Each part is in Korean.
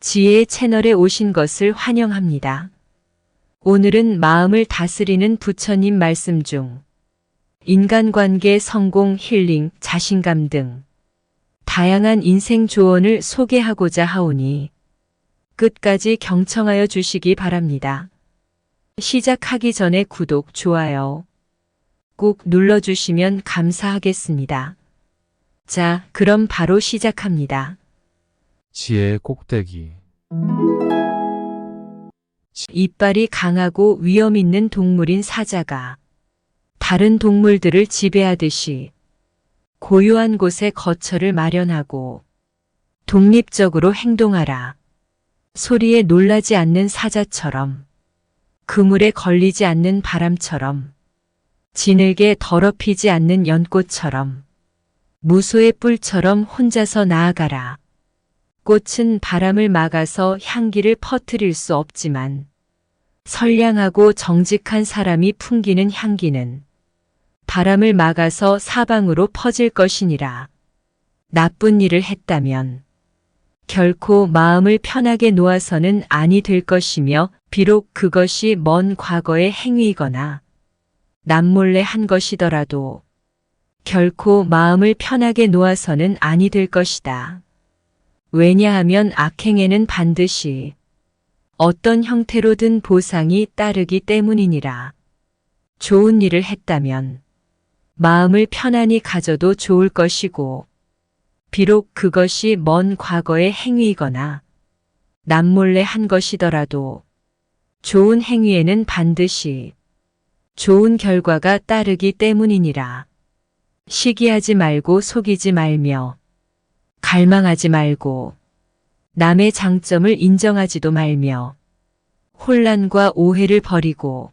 지혜의 채널에 오신 것을 환영합니다. 오늘은 마음을 다스리는 부처님 말씀 중 인간관계, 성공, 힐링, 자신감 등 다양한 인생 조언을 소개하고자 하오니 끝까지 경청하여 주시기 바랍니다. 시작하기 전에 구독, 좋아요 꼭 눌러주시면 감사하겠습니다. 자, 그럼 바로 시작합니다. 지혜의 꼭대기. 이빨이 강하고 위험 있는 동물인 사자가 다른 동물들을 지배하듯이 고요한 곳에 거처를 마련하고 독립적으로 행동하라. 소리에 놀라지 않는 사자처럼, 그물에 걸리지 않는 바람처럼, 진흙에 더럽히지 않는 연꽃처럼, 무소의 뿔처럼 혼자서 나아가라. 꽃은 바람을 막아서 향기를 퍼뜨릴 수 없지만 선량하고 정직한 사람이 풍기는 향기는 바람을 막아서 사방으로 퍼질 것이니라. 나쁜 일을 했다면 결코 마음을 편하게 놓아서는 아니 될 것이며, 비록 그것이 먼 과거의 행위이거나 남몰래 한 것이더라도 결코 마음을 편하게 놓아서는 아니 될 것이다. 왜냐하면 악행에는 반드시 어떤 형태로든 보상이 따르기 때문이니라. 좋은 일을 했다면 마음을 편안히 가져도 좋을 것이고, 비록 그것이 먼 과거의 행위이거나 남몰래 한 것이더라도 좋은 행위에는 반드시 좋은 결과가 따르기 때문이니라. 시기하지 말고 속이지 말며, 갈망하지 말고 남의 장점을 인정하지도 말며, 혼란과 오해를 버리고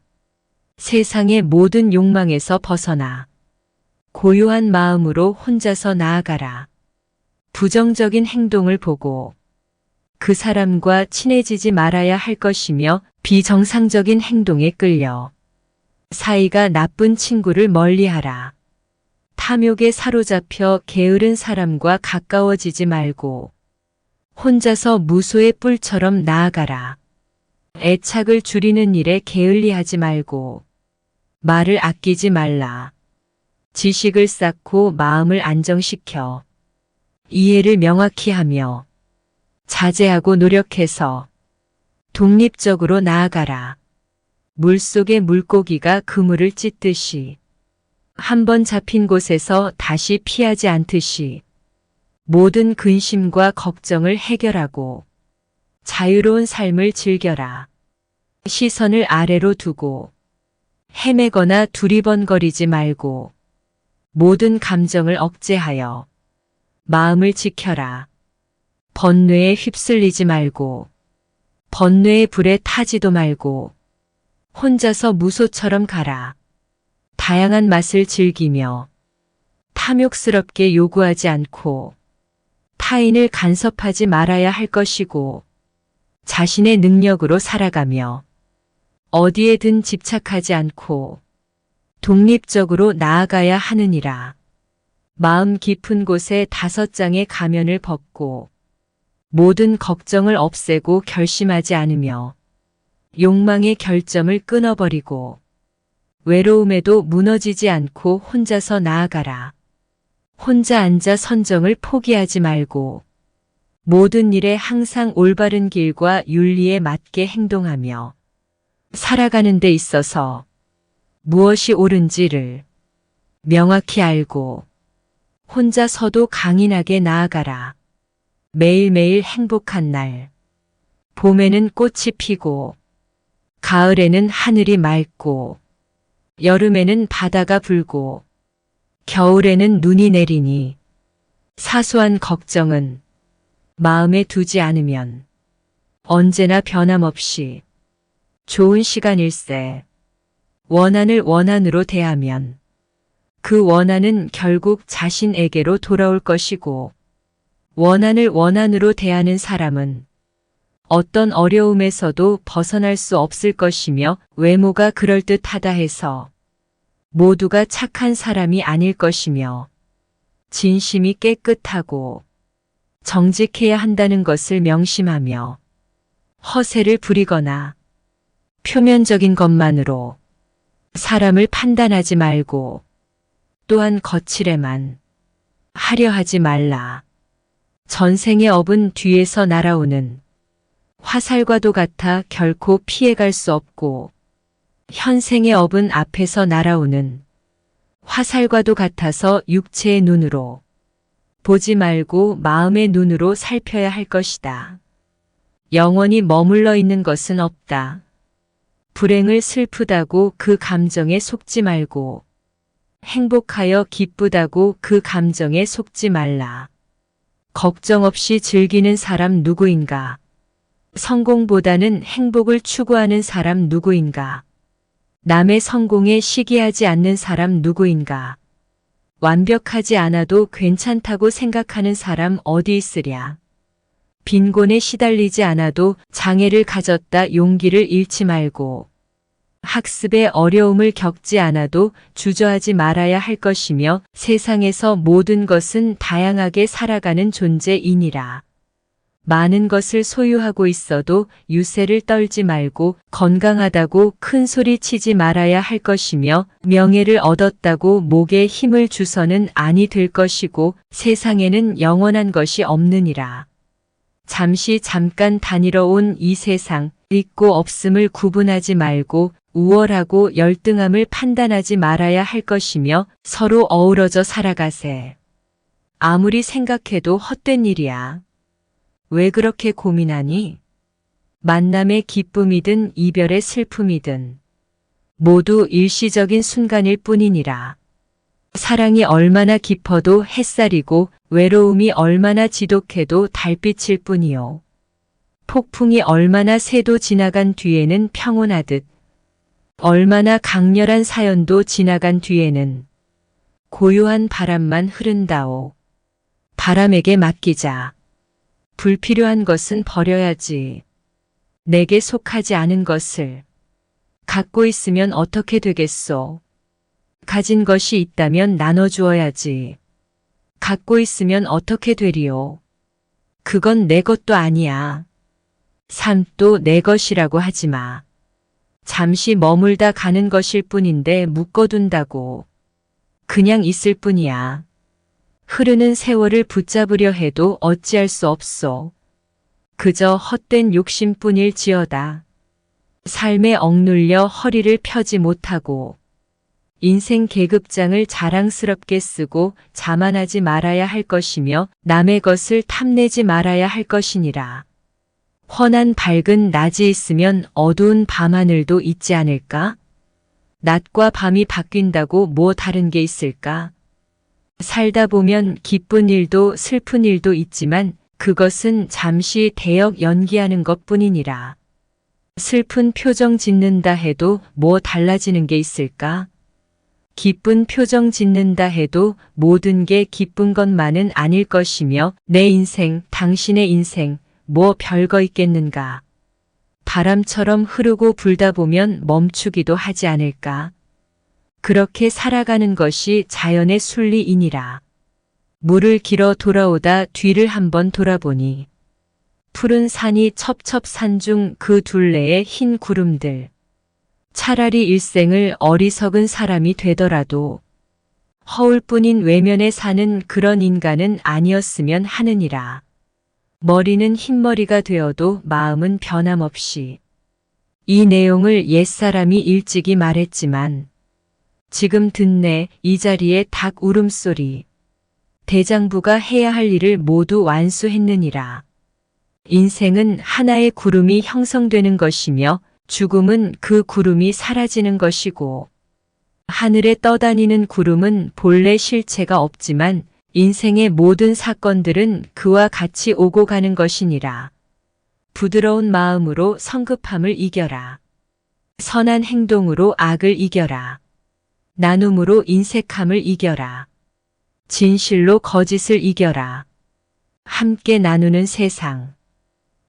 세상의 모든 욕망에서 벗어나 고요한 마음으로 혼자서 나아가라. 부정적인 행동을 보고 그 사람과 친해지지 말아야 할 것이며, 비정상적인 행동에 끌려 사이가 나쁜 친구를 멀리하라. 탐욕에 사로잡혀 게으른 사람과 가까워지지 말고 혼자서 무소의 뿔처럼 나아가라. 애착을 줄이는 일에 게을리하지 말고 말을 아끼지 말라. 지식을 쌓고 마음을 안정시켜 이해를 명확히 하며 자제하고 노력해서 독립적으로 나아가라. 물속의 물고기가 그물을 찢듯이 한번 잡힌 곳에서 다시 피하지 않듯이 모든 근심과 걱정을 해결하고 자유로운 삶을 즐겨라. 시선을 아래로 두고 헤매거나 두리번거리지 말고 모든 감정을 억제하여 마음을 지켜라. 번뇌에 휩쓸리지 말고 번뇌의 불에 타지도 말고 혼자서 무소처럼 가라. 다양한 맛을 즐기며 탐욕스럽게 요구하지 않고 타인을 간섭하지 말아야 할 것이고, 자신의 능력으로 살아가며 어디에든 집착하지 않고 독립적으로 나아가야 하느니라. 마음 깊은 곳에 5장의 가면을 벗고 모든 걱정을 없애고 결심하지 않으며 욕망의 결점을 끊어버리고 외로움에도 무너지지 않고 혼자서 나아가라. 혼자 앉아 선정을 포기하지 말고 모든 일에 항상 올바른 길과 윤리에 맞게 행동하며 살아가는 데 있어서 무엇이 옳은지를 명확히 알고 혼자서도 강인하게 나아가라. 매일매일 행복한 날. 봄에는 꽃이 피고 가을에는 하늘이 맑고 여름에는 바다가 불고 겨울에는 눈이 내리니, 사소한 걱정은 마음에 두지 않으면 언제나 변함없이 좋은 시간일세. 원한을 원한으로 대하면 그 원한은 결국 자신에게로 돌아올 것이고, 원한을 원한으로 대하는 사람은 어떤 어려움에서도 벗어날 수 없을 것이며, 외모가 그럴듯하다 해서 모두가 착한 사람이 아닐 것이며, 진심이 깨끗하고 정직해야 한다는 것을 명심하며 허세를 부리거나 표면적인 것만으로 사람을 판단하지 말고 또한 거칠에만 하려 하지 말라. 전생의 업은 뒤에서 날아오는 화살과도 같아 결코 피해갈 수 없고 현생의 업은 앞에서 날아오는 화살과도 같아서 육체의 눈으로 보지 말고 마음의 눈으로 살펴야 할 것이다. 영원히 머물러 있는 것은 없다. 불행을 슬프다고 그 감정에 속지 말고 행복하여 기쁘다고 그 감정에 속지 말라. 걱정 없이 즐기는 사람 누구인가? 성공보다는 행복을 추구하는 사람 누구인가? 남의 성공에 시기하지 않는 사람 누구인가? 완벽하지 않아도 괜찮다고 생각하는 사람 어디 있으랴? 빈곤에 시달리지 않아도 장애를 가졌다 용기를 잃지 말고 학습에 어려움을 겪지 않아도 주저하지 말아야 할 것이며 세상에서 모든 것은 다양하게 살아가는 존재이니라. 많은 것을 소유하고 있어도 유세를 떨지 말고 건강하다고 큰 소리 치지 말아야 할 것이며 명예를 얻었다고 목에 힘을 주서는 아니 될 것이고 세상에는 영원한 것이 없느니라. 잠깐 다니러 온 이 세상 있고 없음을 구분하지 말고 우월하고 열등함을 판단하지 말아야 할 것이며 서로 어우러져 살아가세. 아무리 생각해도 헛된 일이야. 왜 그렇게 고민하니? 만남의 기쁨이든 이별의 슬픔이든 모두 일시적인 순간일 뿐이니라. 사랑이 얼마나 깊어도 햇살이고 외로움이 얼마나 지독해도 달빛일 뿐이요. 폭풍이 얼마나 새도 지나간 뒤에는 평온하듯 얼마나 강렬한 사연도 지나간 뒤에는 고요한 바람만 흐른다오. 바람에게 맡기자. 불필요한 것은 버려야지. 내게 속하지 않은 것을 갖고 있으면 어떻게 되겠소? 가진 것이 있다면 나눠주어야지. 갖고 있으면 어떻게 되리요? 그건 내 것도 아니야. 삶도 내 것이라고 하지 마. 잠시 머물다 가는 것일 뿐인데 묶어둔다고. 그냥 있을 뿐이야. 흐르는 세월을 붙잡으려 해도 어찌할 수 없소. 그저 헛된 욕심뿐일지어다. 삶에 억눌려 허리를 펴지 못하고 인생 계급장을 자랑스럽게 쓰고 자만하지 말아야 할 것이며 남의 것을 탐내지 말아야 할 것이니라. 환한 밝은 낮이 있으면 어두운 밤하늘도 있지 않을까? 낮과 밤이 바뀐다고 뭐 다른 게 있을까? 살다 보면 기쁜 일도 슬픈 일도 있지만 그것은 잠시 대역 연기하는 것뿐이니라. 슬픈 표정 짓는다 해도 뭐 달라지는 게 있을까? 기쁜 표정 짓는다 해도 모든 게 기쁜 것만은 아닐 것이며 내 인생, 당신의 인생, 뭐 별거 있겠는가. 바람처럼 흐르고 불다 보면 멈추기도 하지 않을까. 그렇게 살아가는 것이 자연의 순리이니라. 물을 길어 돌아오다 뒤를 한번 돌아보니 푸른 산이 첩첩산 중 그 둘레의 흰 구름들. 차라리 일생을 어리석은 사람이 되더라도 허울뿐인 외면에 사는 그런 인간은 아니었으면 하느니라. 머리는 흰머리가 되어도 마음은 변함없이. 이 내용을 옛사람이 일찍이 말했지만 지금 듣네 이 자리에 닭 울음소리. 대장부가 해야 할 일을 모두 완수했느니라. 인생은 하나의 구름이 형성되는 것이며 죽음은 그 구름이 사라지는 것이고 하늘에 떠다니는 구름은 본래 실체가 없지만 인생의 모든 사건들은 그와 같이 오고 가는 것이니라. 부드러운 마음으로 성급함을 이겨라. 선한 행동으로 악을 이겨라. 나눔으로 인색함을 이겨라. 진실로 거짓을 이겨라. 함께 나누는 세상.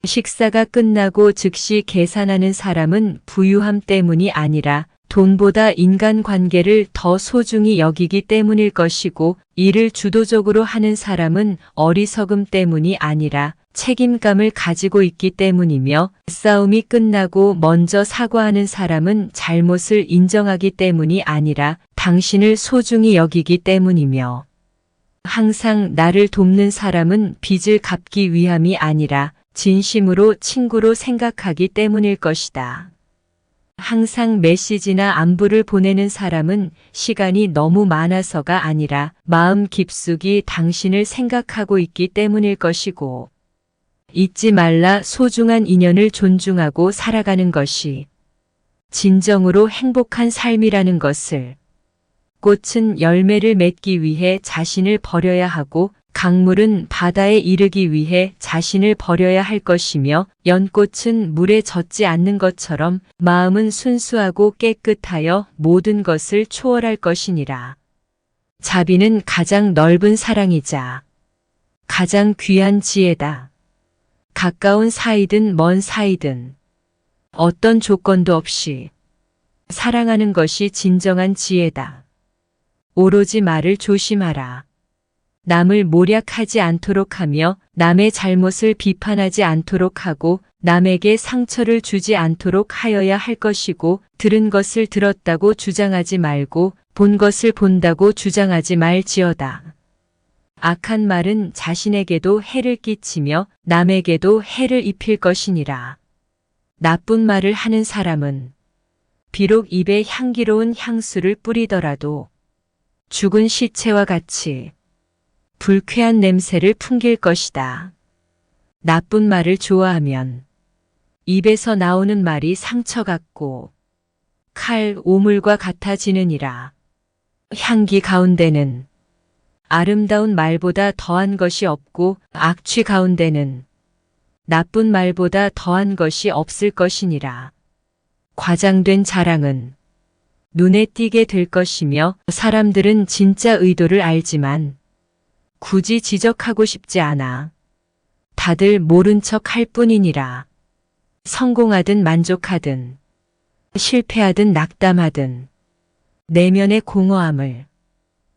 식사가 끝나고 즉시 계산하는 사람은 부유함 때문이 아니라 돈보다 인간관계를 더 소중히 여기기 때문일 것이고 일을 주도적으로 하는 사람은 어리석음 때문이 아니라 책임감을 가지고 있기 때문이며 싸움이 끝나고 먼저 사과하는 사람은 잘못을 인정하기 때문이 아니라 당신을 소중히 여기기 때문이며 항상 나를 돕는 사람은 빚을 갚기 위함이 아니라 진심으로 친구로 생각하기 때문일 것이다. 항상 메시지나 안부를 보내는 사람은 시간이 너무 많아서가 아니라 마음 깊숙이 당신을 생각하고 있기 때문일 것이고 잊지 말라 소중한 인연을 존중하고 살아가는 것이 진정으로 행복한 삶이라는 것을. 꽃은 열매를 맺기 위해 자신을 버려야 하고 강물은 바다에 이르기 위해 자신을 버려야 할 것이며 연꽃은 물에 젖지 않는 것처럼 마음은 순수하고 깨끗하여 모든 것을 초월할 것이니라. 자비는 가장 넓은 사랑이자 가장 귀한 지혜다. 가까운 사이든 먼 사이든 어떤 조건도 없이 사랑하는 것이 진정한 지혜다. 오로지 말을 조심하라. 남을 모략하지 않도록 하며 남의 잘못을 비판하지 않도록 하고 남에게 상처를 주지 않도록 하여야 할 것이고 들은 것을 들었다고 주장하지 말고 본 것을 본다고 주장하지 말지어다. 악한 말은 자신에게도 해를 끼치며 남에게도 해를 입힐 것이니라. 나쁜 말을 하는 사람은 비록 입에 향기로운 향수를 뿌리더라도 죽은 시체와 같이 불쾌한 냄새를 풍길 것이다. 나쁜 말을 좋아하면 입에서 나오는 말이 상처 같고 칼, 오물과 같아지느니라. 향기 가운데는 아름다운 말보다 더한 것이 없고 악취 가운데는 나쁜 말보다 더한 것이 없을 것이니라. 과장된 자랑은 눈에 띄게 될 것이며 사람들은 진짜 의도를 알지만 굳이 지적하고 싶지 않아. 다들 모른 척 할 뿐이니라. 성공하든 만족하든 실패하든 낙담하든 내면의 공허함을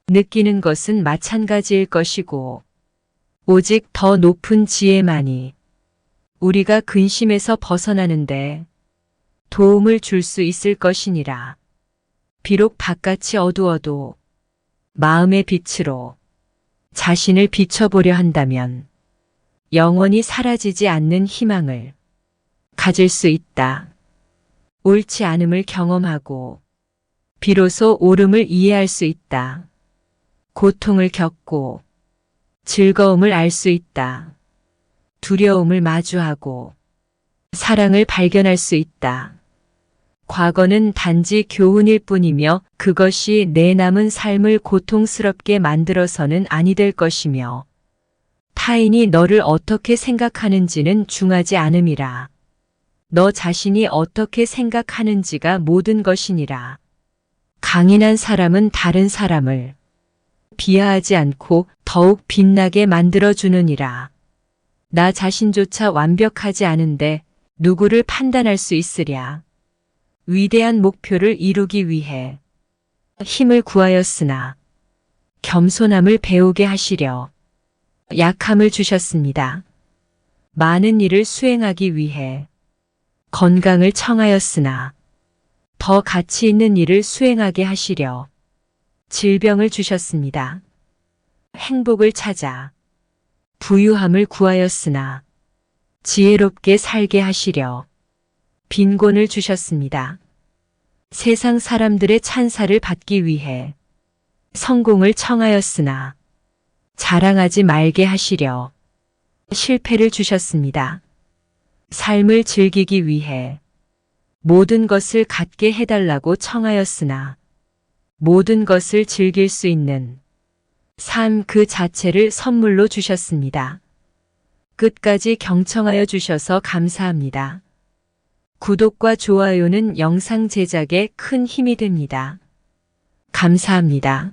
느끼는 것은 마찬가지일 것이고 오직 더 높은 지혜만이 우리가 근심에서 벗어나는데 도움을 줄 수 있을 것이니라. 비록 바깥이 어두워도 마음의 빛으로 자신을 비춰보려 한다면 영원히 사라지지 않는 희망을 가질 수 있다. 옳지 않음을 경험하고 비로소 옳음을 이해할 수 있다. 고통을 겪고 즐거움을 알 수 있다. 두려움을 마주하고 사랑을 발견할 수 있다. 과거는 단지 교훈일 뿐이며 그것이 내 남은 삶을 고통스럽게 만들어서는 아니 될 것이며 타인이 너를 어떻게 생각하는지는 중하지 않음이라. 너 자신이 어떻게 생각하는지가 모든 것이니라. 강인한 사람은 다른 사람을 비하하지 않고 더욱 빛나게 만들어주느니라. 나 자신조차 완벽하지 않은데 누구를 판단할 수 있으랴. 위대한 목표를 이루기 위해 힘을 구하였으나 겸손함을 배우게 하시려 약함을 주셨습니다. 많은 일을 수행하기 위해 건강을 청하였으나 더 가치 있는 일을 수행하게 하시려 질병을 주셨습니다. 행복을 찾아 부유함을 구하였으나 지혜롭게 살게 하시려 빈곤을 주셨습니다. 세상 사람들의 찬사를 받기 위해 성공을 청하였으나 자랑하지 말게 하시려 실패를 주셨습니다. 삶을 즐기기 위해 모든 것을 갖게 해달라고 청하였으나 모든 것을 즐길 수 있는 삶 그 자체를 선물로 주셨습니다. 끝까지 경청하여 주셔서 감사합니다. 구독과 좋아요는 영상 제작에 큰 힘이 됩니다. 감사합니다.